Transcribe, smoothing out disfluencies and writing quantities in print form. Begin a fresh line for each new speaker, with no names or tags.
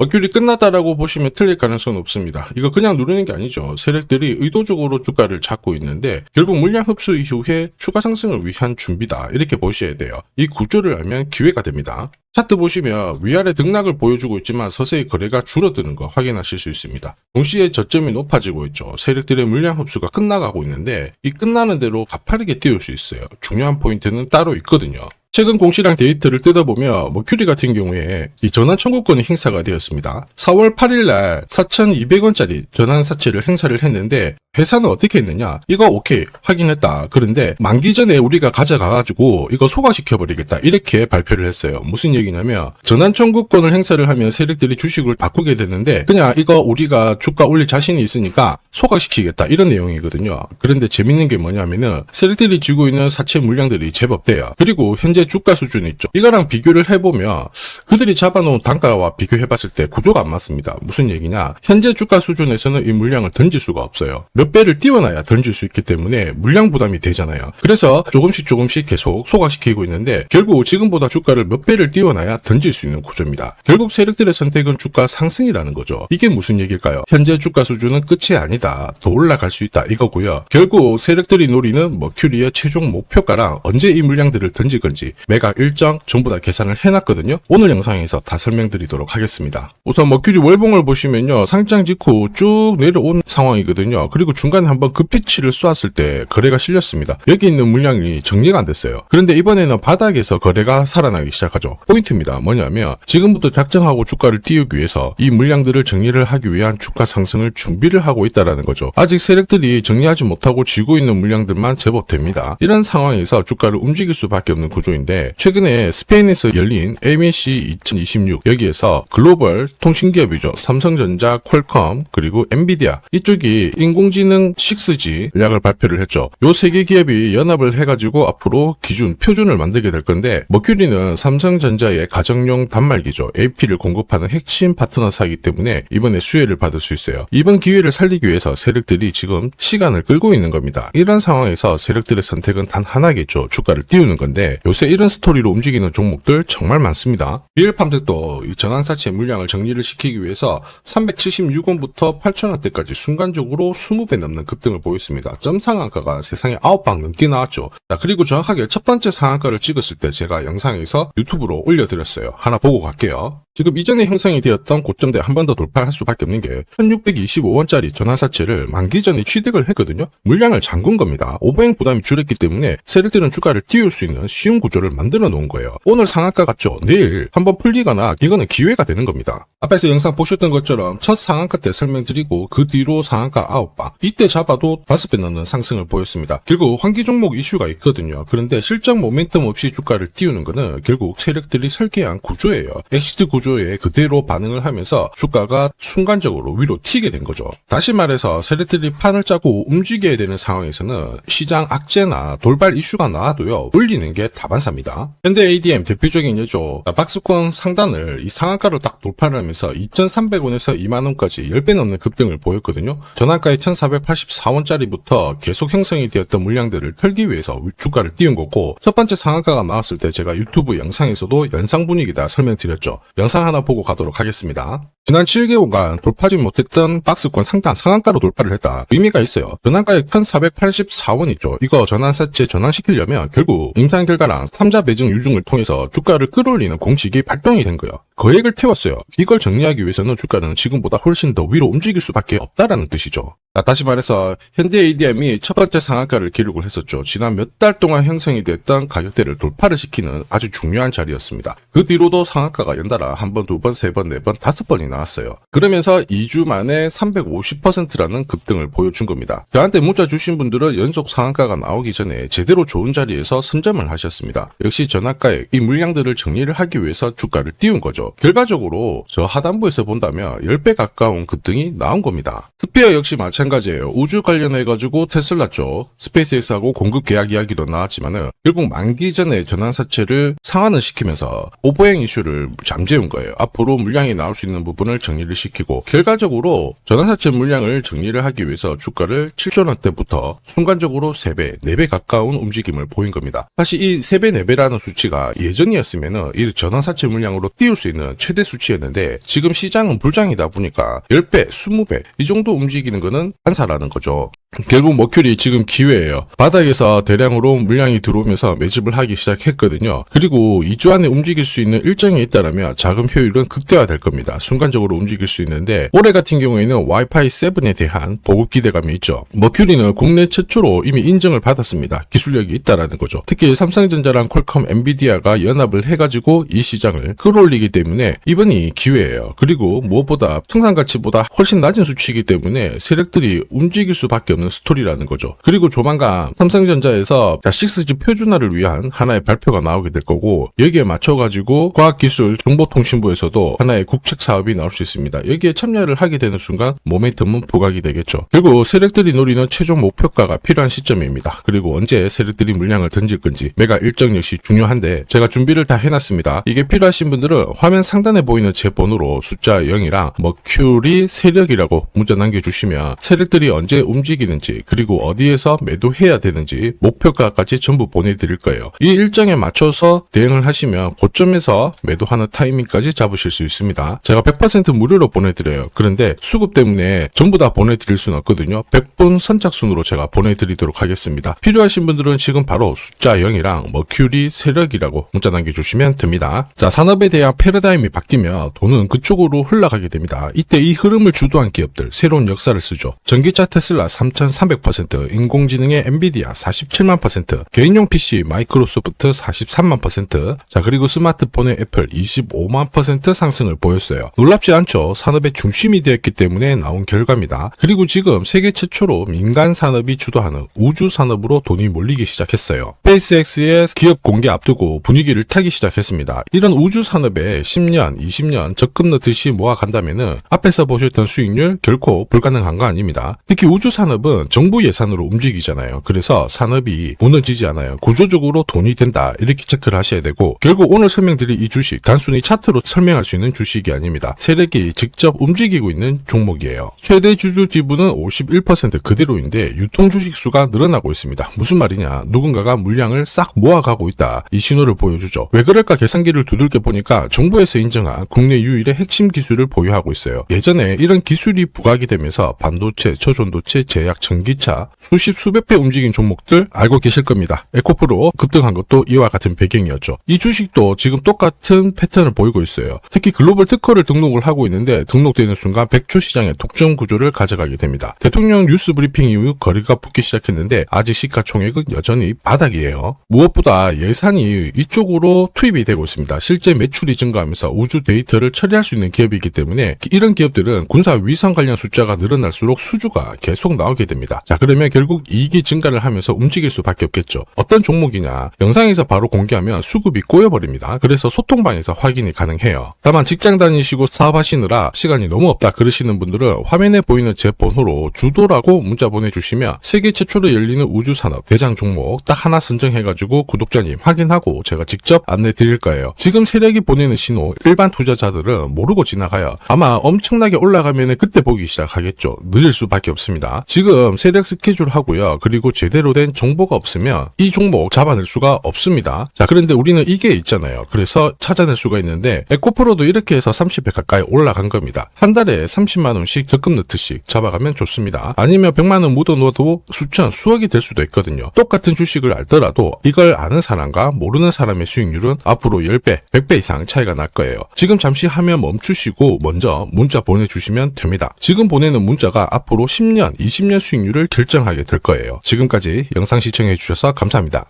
머큐리 끝났다라고 보시면 틀릴 가능성은 없습니다. 이거 그냥 누르는 게 아니죠. 세력들이 의도적으로 주가를 잡고 있는데 결국 물량 흡수 이후에 추가 상승을 위한 준비다. 이렇게 보셔야 돼요. 이 구조를 알면 기회가 됩니다. 차트 보시면 위아래 등락을 보여주고 있지만 서서히 거래가 줄어드는 거 확인하실 수 있습니다. 동시에 저점이 높아지고 있죠. 세력들의 물량 흡수가 끝나가고 있는데 이 끝나는 대로 가파르게 띄울 수 있어요. 중요한 포인트는 따로 있거든요. 최근 공시랑 데이터를 뜯어보면 머큐리 같은 경우에 이 전환 청구권이 행사가 되었습니다. 4월 8일날 4,200원짜리 전환 사채를 행사를 했는데 회사는 어떻게 했느냐? 이거 오케이 확인했다. 그런데 만기 전에 우리가 가져가가지고 이거 소각시켜버리겠다. 이렇게 발표를 했어요. 무슨 얘기냐면 전환 청구권을 행사를 하면 세력들이 주식을 바꾸게 되는데 그냥 이거 우리가 주가 올릴 자신이 있으니까 소각시키겠다. 이런 내용이거든요. 그런데 재밌는 게 뭐냐면은 세력들이 쥐고 있는 사채 물량들이 제법 돼요. 그리고 현재 주가 수준이 있죠. 이거랑 비교를 해보면 그들이 잡아놓은 단가와 비교해봤을 때 구조가 안 맞습니다. 무슨 얘기냐? 현재 주가 수준에서는 이 물량을 던질 수가 없어요. 몇 배를 띄워놔야 던질 수 있기 때문에 물량 부담이 되잖아요. 그래서 조금씩 계속 소각시키고 있는데 결국 지금보다 주가를 몇 배를 띄워놔야 던질 수 있는 구조입니다. 결국 세력들의 선택은 주가 상승이라는 거죠. 이게 무슨 얘기일까요? 현재 주가 수준은 끝이 아니다. 더 올라갈 수 있다 이거고요. 결국 세력들이 노리는 머큐리의 최종 목표가랑 언제 이 물량들을 던질 건지 매각 일정 전부 다 계산을 해놨거든요. 오늘 영상에서 다 설명드리도록 하겠습니다. 우선 머큐리 월봉을 보시면요. 상장 직후 쭉 내려온 상황이거든요. 그리고 중간에 한번 급피치를 쏘았을 때 거래가 실렸습니다. 여기 있는 물량이 정리가 안 됐어요. 그런데 이번에는 바닥에서 거래가 살아나기 시작하죠. 포인트입니다. 뭐냐면 지금부터 작정하고 주가를 띄우기 위해서 이 물량들을 정리를 하기 위한 주가 상승을 준비를 하고 있다는 거죠. 아직 세력들이 정리하지 못하고 쥐고 있는 물량들만 제법 됩니다. 이런 상황에서 주가를 움직일 수밖에 없는 구조인데 최근에 스페인에서 열린 MEC 2026 여기에서 글로벌 통신기업이죠. 삼성전자, 퀄컴 그리고 엔비디아 이쪽이 인공지능 6G 전략을 발표를 했죠. 요 세 개 기업이 연합을 해가지고 앞으로 기준, 표준을 만들게 될 건데 머큐리는 삼성전자의 가정용 단말기죠. AP를 공급하는 핵심 파트너사이기 때문에 이번에 수혜를 받을 수 있어요. 이번 기회를 살리기 위해서 세력들이 지금 시간을 끌고 있는 겁니다. 이런 상황에서 세력들의 선택은 단 하나겠죠. 주가를 띄우는 건데 요새 이런 스토리로 움직이는 종목들 정말 많습니다. 비엘팜텍도 이 전환사채 물량을 정리를 시키기 위해서 376원부터 8,000원대까지 순간적으로 20배 넘는 급등을 보였습니다. 점 상한가가 세상에 9방 넘게 나왔죠. 자, 그리고 정확하게 첫 번째 상한가를 찍었을 때 제가 영상에서 유튜브로 올려드렸어요. 하나 보고 갈게요. 지금 이전에 형성이 되었던 고점대 한 번 더 돌파할 수밖에 없는 게 1625원짜리 전환사채를 만기 전에 취득을 했거든요. 물량을 잠근 겁니다. 오버행 부담이 줄었기 때문에 세력들은 주가를 띄울 수 있는 쉬운 구조를 만들어 놓은 거예요. 오늘 상한가 같죠? 내일 한번 풀리거나 이거는 기회가 되는 겁니다. 앞에서 영상 보셨던 것처럼 첫 상한가 때 설명드리고 그 뒤로 상한가 9방 이때 잡아도 5배 넘는 상승을 보였습니다. 결국 환기 종목 이슈가 있거든요. 그런데 실적 모멘텀 없이 주가를 띄우는 거는 결국 세력들이 설계한 구조예요. 엑시트 구조에 그대로 반응을 하면서 주가가 순간적으로 위로 튀게 된 거죠. 다시 말해서 세력들이 판을 짜고 움직여야 되는 상황에서는 시장 악재나 돌발 이슈가 나와도요 올리는 게 다반사입니다. 현대 ADM 대표적인 예죠. 박스권 상단을 이 상한가로 딱 돌파를 하면서 2,300원에서 2만원까지 10배 넘는 급등을 보였거든요. 전환가의 1,484원짜리부터 계속 형성이 되었던 물량들을 털기 위해서 주가를 띄운 거고 첫 번째 상한가가 나왔을 때 제가 유튜브 영상에서도 연상 분위기다 설명드렸죠. 영상 하나 보고 가도록 하겠습니다. 지난 7개월간 돌파하지 못했던 박스권 상단 상한가로 돌파를 했다. 의미가 있어요. 전환가액 1,484원 있죠. 이거 전환사채 전환시키려면 결국 임상 결과랑 3자 매증 유증을 통해서 주가를 끌어올리는 공식이 발동이 된 거예요. 거액을 태웠어요. 이걸 정리하기 위해서는 주가는 지금보다 훨씬 더 위로 움직일 수밖에 없다라는 뜻이죠. 자, 다시 말해서 현대 ADM이 첫 번째 상한가를 기록을 했었죠. 지난 몇 달 동안 형성이 됐던 가격대를 돌파를 시키는 아주 중요한 자리였습니다. 그 뒤로도 상한가가 연달아 한 번, 두 번, 세 번, 네 번, 5번이 나왔어요. 그러면서 2주 만에 350%라는 급등을 보여준 겁니다. 저한테 문자 주신 분들은 연속 상한가가 나오기 전에 제대로 좋은 자리에서 선점을 하셨습니다. 역시 전환가에 이 물량들을 정리를 하기 위해서 주가를 띄운 거죠. 결과적으로 저 하단부에서 본다면 10배 가까운 급등이 나온 겁니다. 스피어 역시 마찬가지로 마찬가지예요. 우주 관련해가지고 테슬라 쪽 스페이스X하고 공급 계약 이야기도 나왔지만은 결국 만기 전에 전환사채를 상환을 시키면서 오버행 이슈를 잠재운 거예요. 앞으로 물량이 나올 수 있는 부분을 정리를 시키고 결과적으로 전환사채 물량을 정리를 하기 위해서 주가를 7조 원대부터 순간적으로 3배, 4배 가까운 움직임을 보인 겁니다. 사실 이 3배, 4배라는 수치가 예전이었으면은 이 전환사채 물량으로 띄울 수 있는 최대 수치였는데 지금 시장은 불장이다 보니까 10배, 20배 이 정도 움직이는 거는 한사라는 거죠. 결국 머큐리 지금 기회예요. 바닥에서 대량으로 물량이 들어오면서 매집을 하기 시작했거든요. 그리고 2주 안에 움직일 수 있는 일정이 있다면 자금 효율은 극대화될 겁니다. 순간적으로 움직일 수 있는데 올해 같은 경우에는 와이파이 7에 대한 보급 기대감이 있죠. 머큐리는 국내 최초로 이미 인정을 받았습니다. 기술력이 있다라는 거죠. 특히 삼성전자랑 퀄컴, 엔비디아가 연합을 해가지고 이 시장을 끌어올리기 때문에 이번이 기회예요. 그리고 무엇보다 청산가치보다 훨씬 낮은 수치이기 때문에 세력들이 움직일 수밖에 없는 스토리라는 거죠. 그리고 조만간 삼성전자에서 6G 표준화를 위한 하나의 발표가 나오게 될 거고 여기에 맞춰가지고 과학기술 정보통신부에서도 하나의 국책 사업이 나올 수 있습니다. 여기에 참여를 하게 되는 순간 모멘텀은 부각이 되겠죠. 그리고 세력들이 노리는 최종 목표가가 필요한 시점입니다. 그리고 언제 세력들이 물량을 던질 건지 매각 일정 역시 중요한데 제가 준비를 다 해놨습니다. 이게 필요하신 분들은 화면 상단에 보이는 제 번호로 숫자 0이랑 머큐리 세력이라고 문자 남겨주시면 세력들이 언제 움직이는지 그리고 어디에서 매도해야 되는지 목표가까지 전부 보내드릴 거예요. 이 일정에 맞춰서 대응을 하시면 고점에서 매도하는 타이밍까지 잡으실 수 있습니다. 제가 100% 무료로 보내드려요. 그런데 수급 때문에 전부 다 보내드릴 수는 없거든요. 100분 선착순으로 제가 보내드리도록 하겠습니다. 필요하신 분들은 지금 바로 숫자 0이랑 머큐리 세력이라고 문자 남겨주시면 됩니다. 자, 산업에 대한 패러다임이 바뀌면 돈은 그쪽으로 흘러가게 됩니다. 이때 이 흐름을 주도한 기업들 새로운 역사를 쓰죠. 전기차 테슬라 3,300%, 인공지능의 엔비디아 47만%, 개인용 PC 마이크로소프트 43만%, 자 그리고 스마트폰의 애플 25만% 상승을 보였어요. 놀랍지 않죠? 산업의 중심이 되었기 때문에 나온 결과입니다. 그리고 지금 세계 최초로 민간 산업이 주도하는 우주 산업으로 돈이 몰리기 시작했어요. 스페이스X의 기업 공개 앞두고 분위기를 타기 시작했습니다. 이런 우주 산업에 10년, 20년 적금 넣듯이 모아간다면은 앞에서 보셨던 수익률 결코 불가능한 거 아닙니다. 특히 우주 산업은 정부 예산으로 움직이잖아요. 그래서 산업이 무너지지 않아요. 구조적으로 돈이 된다 이렇게 체크를 하셔야 되고 결국 오늘 설명드릴 이 주식 단순히 차트로 설명할 수 있는 주식이 아닙니다. 세력이 직접 움직이고 있는 종목이에요. 최대 주주 지분은 51% 그대로인데 유통 주식 수가 늘어나고 있습니다. 무슨 말이냐? 누군가가 물량을 싹 모아가고 있다. 이 신호를 보여주죠. 왜 그럴까 계산기를 두들겨 보니까 정부에서 인정한 국내 유일의 핵심 기술을 보유하고 있어요. 예전에 이런 기술이 부각이 되면서 반도체, 저전도체, 제약, 전기차 수십 수백 배 움직인 종목들 알고 계실 겁니다. 에코프로 급등한 것도 이와 같은 배경이었죠. 이 주식도 지금 똑같은 패턴을 보이고 있어요. 특히 글로벌 특허를 등록을 하고 있는데 등록되는 순간 100조 시장의 독점 구조를 가져가게 됩니다. 대통령 뉴스 브리핑 이후 거리가 붙기 시작했는데 아직 시가총액은 여전히 바닥이에요. 무엇보다 예산이 이쪽으로 투입이 되고 있습니다. 실제 매출이 증가하면서 우주 데이터를 처리할 수 있는 기업이기 때문에 이런 기업들은 군사 위성 관련 숫자가 늘어날수록 수주가 계속 나오게 됩니다. 자, 그러면 결국 이익이 증가를 하면서 움직일 수밖에 없겠죠. 어떤 종목이냐? 영상에서 바로 공개하면 수급이 꼬여버립니다. 그래서 소통방에서 확인이 가능해요. 다만 직장 다니시고 사업하시느라 시간이 너무 없다 그러시는 분들은 화면에 보이는 제 번호로 주도라고 문자 보내주시면 세계 최초로 열리는 우주산업 대장 종목 딱 하나 선정해가지고 구독자님 확인하고 제가 직접 안내 드릴 거예요. 지금 세력이 보내는 신호 일반 투자자들은 모르고 지나가요. 아마 엄청나게 올라가면 그때 보기 시작하겠죠. 늦을 수밖에 없습니다. 지금 세력 스케줄 하고요. 그리고 제대로 된 정보가 없으면 이 종목 잡아낼 수가 없습니다. 자, 그런데 우리는 이게 있잖아요. 그래서 찾아낼 수가 있는데 에코프로도 이렇게 해서 30배 가까이 올라간 겁니다. 한 달에 30만 원씩 적금 넣듯이 잡아가면 좋습니다. 아니면 100만 원 묻어놓아도 수천, 수억이 될 수도 있거든요. 똑같은 주식을 알더라도 이걸 아는 사람과 모르는 사람의 수익률은 앞으로 10배, 100배 이상 차이가 날 거예요. 지금 잠시 화면 멈추시고 먼저 문자 보내주시면 됩니다. 지금 보내는 문자가 앞으로 10년, 20년 수익률을 결정하게 될 거예요. 지금까지 영상 시청해 주셔서 감사합니다.